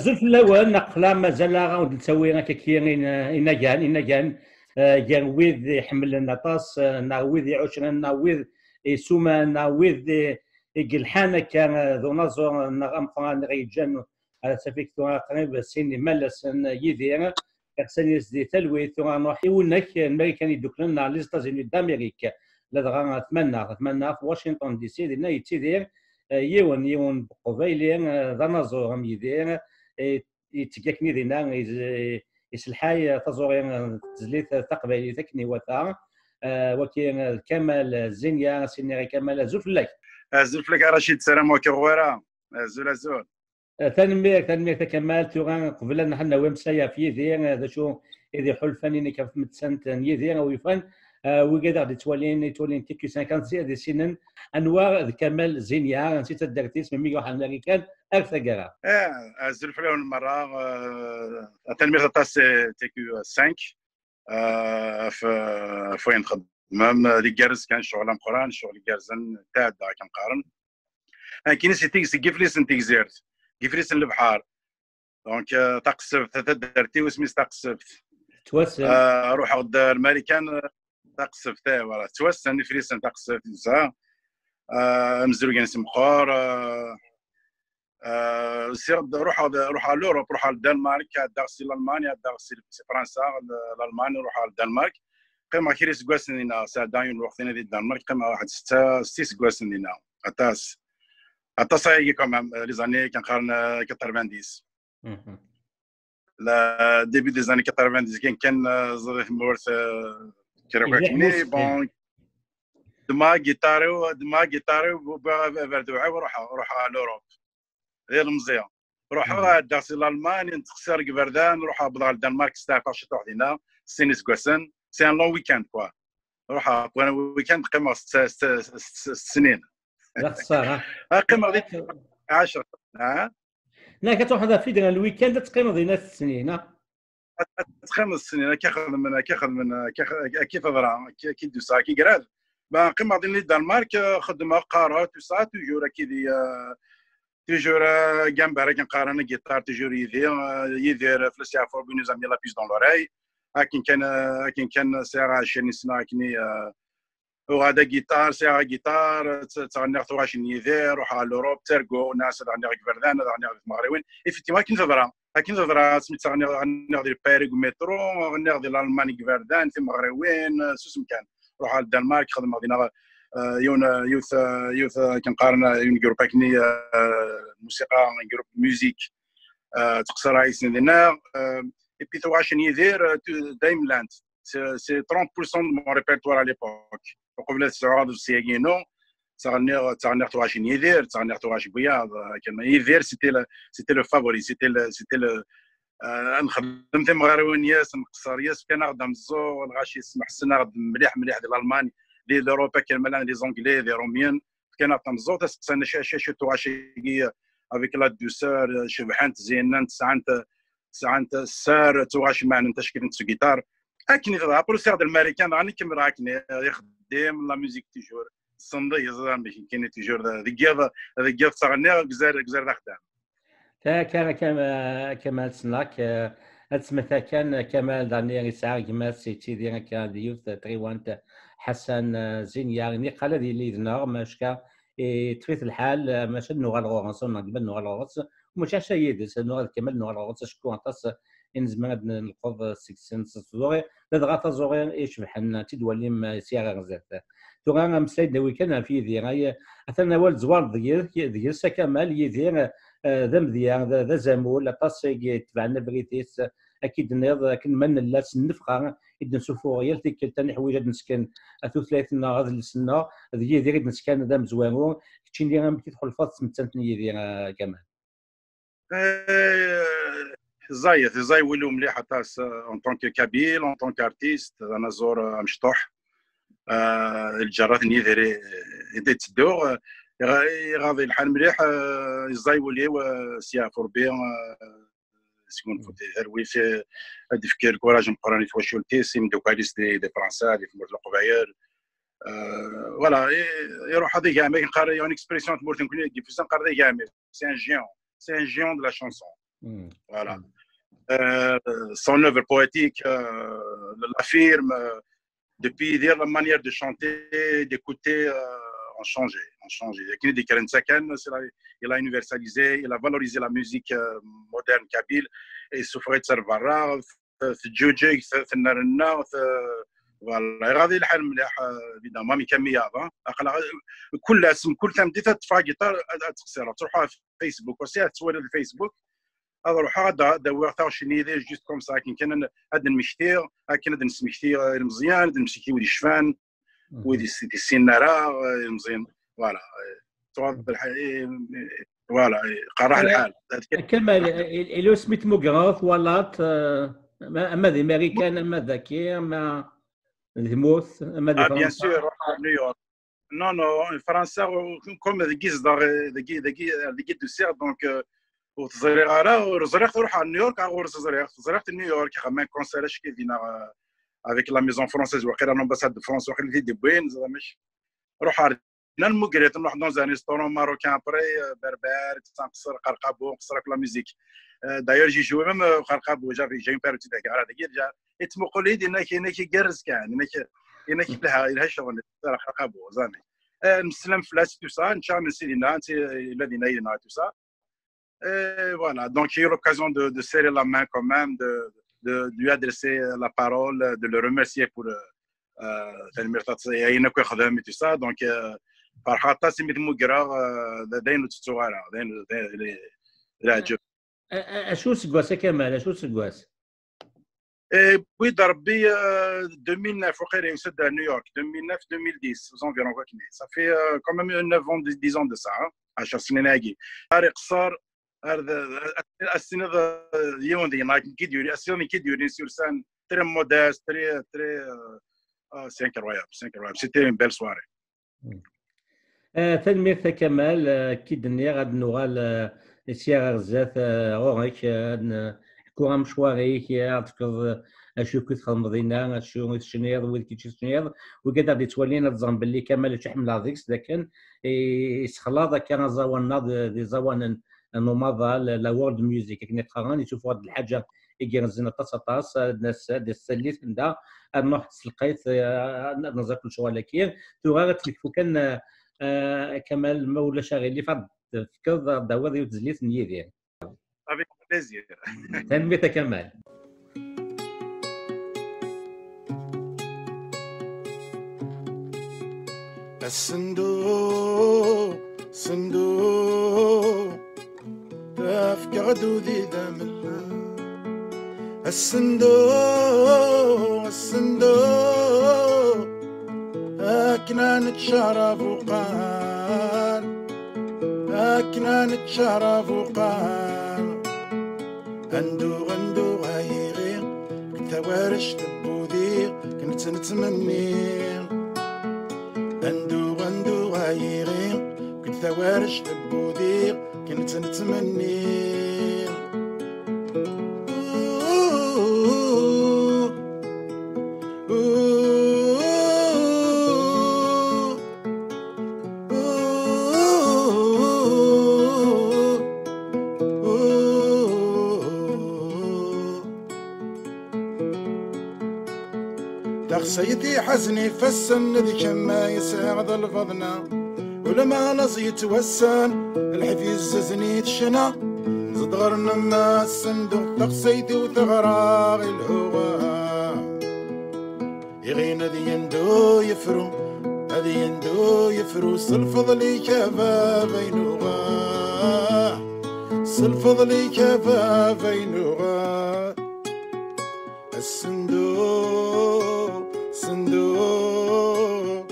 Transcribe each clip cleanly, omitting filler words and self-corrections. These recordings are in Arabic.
زلت الاول نقلا مازال غاود نسوي هكاكيا إنا كان ويد يحمل لنا طاس ناويذ يعوشنا ناويذ يسوما ناويذ يقلحانا كان ذو نظر نغمقان غيجان على سفيك قريب سيني مالس يدير كسن يزدي تلوي ثم نروح يونك الميريكان يدوك لنا لي ستازوني دامريكا لا اتمنى في واشنطن دي سي دينا يتيدير يون قبيلي ذا نظر يدير يتجاكني دينا يسلحاي تزورين تزليت تقبلي ثكني وثا وكي كمال زينيا سيني كمال زفلك رشيد سلام وكغورا زول تنمير كمال تغان قبل ان حنا ومسايا في يدير هذا شو اذا حلفاني كيف متسنت يدير ويفان وقدر تولين تيكي 50 هذه سنن انواع كمال زينيا نسيت الدرتيس من ميغو امريكان اكثر قرا زلفلي المره تنمير تاع تيكي 5 فين نخدم اللي جالس كان شغل مقران شغل جالسن تاع كنقارن كاين سيتيكس كيفليس انت زيرت كيفليس البحار دونك تقصفت درتي وسميس تقصفت توسل روح غد الامريكان تقصفت ولا توسل نفريس تقصفت نسا مزروق نسم مخور سير روح على لوروب روح على الدنمارك داغسي المانيا داغسي فرنسا الالمانيا روح على الدنمارك قيمه كيريس كواسنينا ساداين وقتنا دي الدنمارك قيمه واحد 6 كواسنينا صايي كمان لي زاني كنقارن 90 لا ديبي دي زاني 90 كان ظريف مورث كيروكاكني بون دما جيتاري بردوعي وروح على لوروب غير المزيان روح داغسي الالمان نتخسر قبردان روح بضع الدنمارك 16 وحدينا سينيس كواسن سي ان لون ويكاند كوا روح ويكاند قيمه 6 سنين لا خساره قيمه غادي 10 لا كتروح هذا في ديال الويكاند تقيم ديال السنين تخمس سنين كياخذ من كيف هضره كي دوسا كي قراد ما قيمه ديال الدنمارك خدمه قارات وساعات توجور كي توجور جنبها كنقارن الجيتار توجور يدير في السيافور بينو زامي لا بيس دون لوراي لكن كان ساعه 20 سنه كني وهذا جيتار ساعه جيتار تغني 23 يدير روح على اوروب ترقو ناس غني كبردان غني مغربيين ايفيتيما كاين تهضر سميت غني ديال باريغ مترو غني ديال الالماني كبردان في مغربيين سوس مكان روح على الدنمارك خدمه غادينا يوث كنقارن يون جروب كني موسيقى جروب ميوزيك تقصر رايس ديالنا اي بي 23 يدير دايملاند سي 30% دو مون ريبرتوار على ليبوك قبل السعود السياقينو تغني 23 يدير تغني 23 بياض كلمه يدير سيتي لو فافوري سيتي نخدم في مغربيين ياس نقصر ياس كان نخدم الزو الغاشي يسمح سنه نخدم مليح ديال الالمان ديال اوروبا كلمه لي زونغلي دي روميان كان نخدم الزو تسقسنا شي تواشي افيك لا دوسور شبحانت زينان سانت سار تواشي معنا تشكيل نتو جيتار اكني غابرو سير الامريكان راني كم راكني يخدم لا ميوزيك تيجور صندي يزران باش كاين تيجور ذيك تغني غزار خدام كان كمال سناك اسمثا كان كمال دانيال يسعى كما سيتي ديال كان ديوث تريوانت حسن زينيارني قال دي لي ماشكا تفيت الحال ماشي نوغ الغورس قبل نوغ الغورس وماشي شي نوغ كمال نوغ الغورس شكون طاس انزمان نلقض سكسن صدوري لدغا زوري ايش بحال تدولي سياره غزات توغا مسايد ويكان في ذي اثنا والد زوار ديال كمال يدير ذا مذيان ذا زامول طاس تبعنا بريتيس اكيد نيض كنمن الناس النفقه اذا نشوفوا غير تيك ثاني حوايج نسكن ثلاثنا غاد السنه ذي ديال نسكن ذا مزوانو كتشي اللي كيدخل الفاس متنتني ديال كمال زاي ولو مليح حتى اون طونك كابيل اون طونك ارتيست انا زور مشطوح الجرات نيدير تدوغ غادي الحال مليح زاي وليو سيافور بي سكون هروي في ديفكير كوراج مقراني تواشولتي سيم دوكاليس دي فرنسا دي في مرت القباير فوالا يروح هذا كاع ما كنقرا اون اكسبريسيون مورتن كوني ديفوسان قرا كاع سي ان جيون دو لا شانسون Voilà. Son œuvre poétique l'affirme. Depuis dire la manière de chanter, d'écouter, ont changé. Il a universalisé, il a valorisé la musique moderne kabyle. Et souffrait de Servara, Djoudjik, Narna, voilà. هذه الحال مليح évidemment مي كمية كل اسم كل ثم ديت تفا جيتار تقصير تروحوا في فيسبوك وسي تصوير الفيسبوك اروح هذا دور تاع شني دي جوست كوم سا كان هذا المشتير كان هذا نسميشتي مزيان هذا المشتي ودي شفان ودي السينارا مزيان فوالا فوالا قراح الحال كمال إلو سميت موغراف ولات اما ذي امريكان اما ذاكي اما الموت اما ذي بيان سور نيويورك نو فرنسا كوم ذا كيز ذا دو سير دونك وتزريغ على زريغ تروح على نيويورك غور زريغ نيويورك خمن كونسير اش كيدينا افيك لا ميزون فرونسيز وقيلا لامباساد دو فرنسا وقيلا دي بوين زعماش روح على المغرب نروح دون ان ريستورون ماروكان ابري بربر تنقصر قرقابو نقصر لا ميوزيك دايور جي جوي ميم قرقابو جا اون بيريود تاع على ديك جا يتمقوا لي دينا كاين كيرز كان هنا لها شغل قرقابو زعما نسلم فلاس تو سا نشامل سيدنا انت الذين ينا تو سا voilà, donc j'ai eu l'occasion de serrer la main quand même, de lui adresser la parole, de le remercier pour et tout ça. Donc, par rapport à ce شو سكواس كمال شو سكواس؟ Oui, d'Arbi 2009, وقيل يسد à New York, 2009-2010, aux environs. Ça fait quand même 9 ans, 10 ans de ça, 10 سنين هاجي. قصار السنة اليوم دي نايك كيديوري السنة كيديوري سورسان تري مودست تري سي انكرويابل سيتي اون بيل سواري. تنمية كمال كيدني غاد نوغال سياغ غزات غوريك نحكو مشواريك تفكر اشو كنت خدمضينا اشو تشنيض ويل كي تشنيض وكذا غادي تولينا تزرم باللي كمال تحمل هذيك لكن يسخلاض كان زوانا دي زوانا نوماضا لا وورد ميوزيك كني تقران يشوفوا هاد الحاجه يجرزنا طاس الناس ديال السليت ندا نروح تلقيت نزل كل شغل كير تو غير تلفو كان كمال ما ولا شاغل اللي فض فكر داوود يتزليت نيدير افيك بليزير تنمية كمال الصندوق صندوق تفقد ذي ذم الصندوق أكنا نتشرف وقال أكنا نتشرف وقال غندو غايغير كنت وارش تبوذير كنت نتمنير غندو غايغير كنت وارش تبوذير كنت نتمنير سيدي حزني فالسن ذي كما يساعد الفضنا ولما نصي يتوسن الحفيز ززني تشنا زد غرنا ما الصندوق تقصيدي وتغراغ الهوا يغينا ذي يندو يفرو هذي يندو يفرو سلفضلي كفا بينوغا سلفضلي كفا بينوغا الصندوق صندوق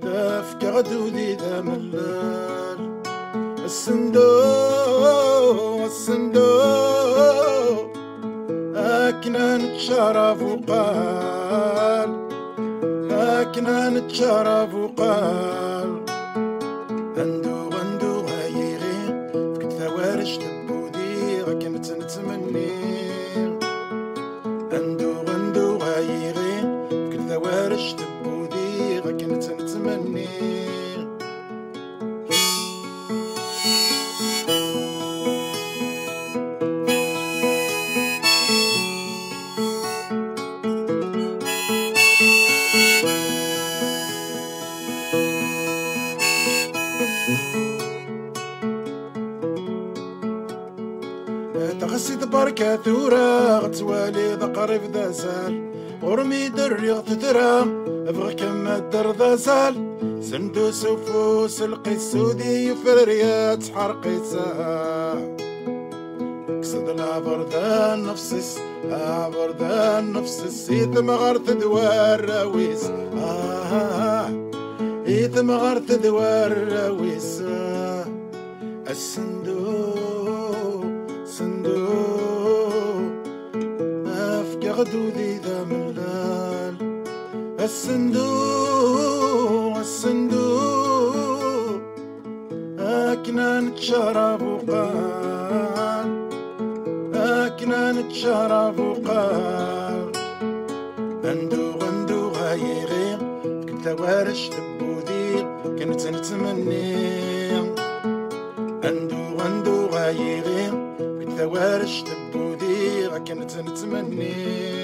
تفقد ذي ذم الليل الصندوق أكنا نتشرف وقال أكنا نتشرف وقال غندو غايغي فكت ثوارش تبوذي غكنت نتمني غندو غايغي فكت ثوارش تبوذي غكنت نتمني سيد بركة ثورة غتوالي ذقري في داسال ورمي دريغ تترى ابغى كما الدر ذاسال سندو سفوس القيسودي يفريات حرقيتها كسد العبردان نفسس عبردان نفسس إذا غرت دوار راويس إذا غرت دوار راويس الصندوق صندوق أفقد ذي ذا ملال الصندوق الصندوق أكنا نتشرب وقال أكنا نتشرب وقال غندو غايغي كنت وارش تبودي كنت نتمني غندو غايغي كنت وارش تبودي كنت نتمني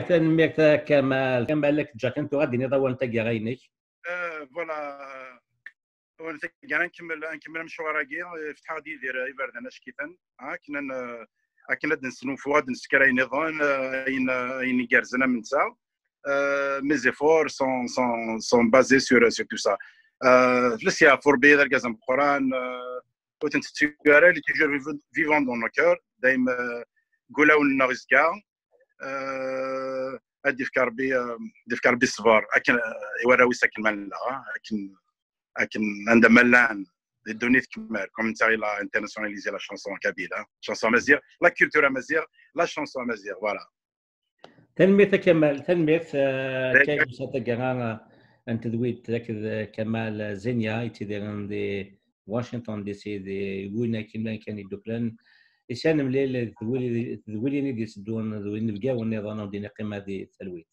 تنميك كمال لك جاك انت غادي نضوى انت غاينك فوالا وانا نكمل مشواري فتح غادي يدير يبردنا شكيتن كنا نسنو فواد نسكراي نظام اين كارزنا من تا mes efforts sont basés sur tout ça. Flesia Forbé, Gazam Koran, Potentuare, les toujours vivants dans nos cœurs, Daim Goulaoun Narizga, ديفكار بالصبر لكن يوراوي ساكن مالا لكن عندما ملان دونيت كمال كوم نتاعي لا انترناسيوناليزي لا شانسون كابيلا شانسون مزيغ لا كولتور مزيغ لا شانسون مزيغ فوالا تنميت كمال تنميت كاين ساتكا انت دويت كمال زينيا يتديرن دي واشنطن دي سي دي وين كان يدوبلان إسان مليل ذولي دي سدون ذولي نلقاو النظام ديال قيمة دي التلويث